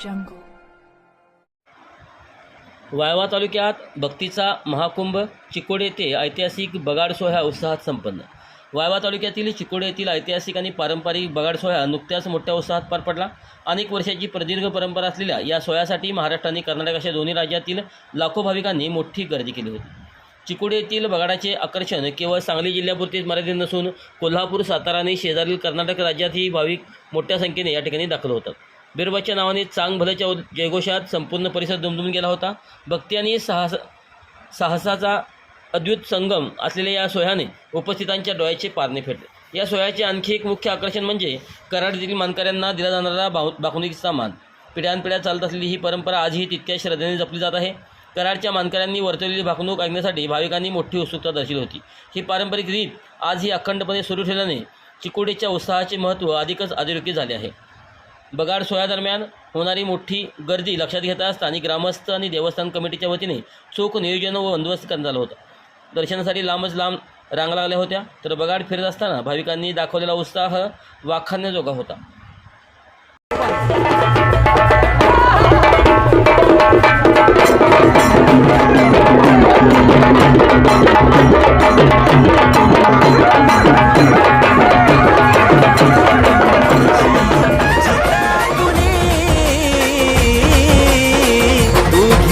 jungle. Walwa तालुक्यात भक्तीचा महाकुंभ चिकोड येथे ऐतिहासिक बगाड सोहळा उत्साहात संपन्न. वाळवा तालुक्यातील चिकोड येथील ऐतिहासिक आणि पारंपरिक बगाड सोहळा नुकत्याच मोठ्या उत्साहात पार पडला. अनेक वर्षाची प्रदीर्घ परंपरा असलेल्या या सोहळ्यासाठी महाराष्ट्र आणि कर्नाटक अशा दोन्ही राज्यातील लाखो भाविकांनी मोठी गर्दी केली होती. चिकोड येथील बगाडाचे आकर्षण केवळ सांगली जिल्ह्यापुरतेच मर्यादित नसून कोल्हापूर, सातारा आणि शेजारील कर्नाटक राज्यातही भाविक मोठ्या संख्येने या ठिकाणी दाखल होतात. बिरोबाच्या नावाने चांग भल्याच्या जयघोषात संपूर्ण परिसर दुमदुमून गेला होता. भक्ती आणि साहसाचा अद्भुत संगम असलेल्या या सोहळ्याने उपस्थितांच्या डोळ्याचे पारणे फेडले. या सोहळ्याचे आणखी एक मुख्य आकर्षण म्हणजे कराड येथील मानकऱ्यांना दिला जाणारा भाकणुकीचा मान. पिढ्यानपिढ्या चालत असलेली ही परंपरा आजही तितक्याच श्रद्धेने जपली जात आहे. कराडच्या मानकऱ्यांनी वर्तवलेली भाकणूक ऐकण्यासाठी भाविकांनी मोठी उत्सुकता दर्शवली होती. ही पारंपरिक रीत आजही अखंडपणे सुरू ठेवल्याने चिकोडीच्या उत्साहाचे महत्त्व अधिकच अधोरेखित झाले आहे. बगाड सोहळ्यादरम्यान होणारी मोठी गर्दी लक्षात घेता स्थानिक ग्रामस्थ आणि देवस्थान कमिटीच्या वतीने चोख नियोजन व बंदोबस्त करण्यात आला होता. दर्शनासाठी लांबच लांब रांगा लागल्या होत्या, तर बगाड फिरत असताना भाविकांनी दाखवलेला उत्साह वाखाणण्याजोगा होता.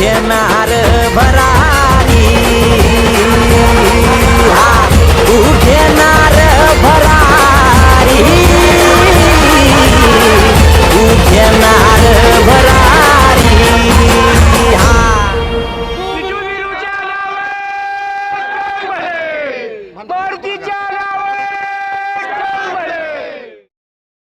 घेणार भरा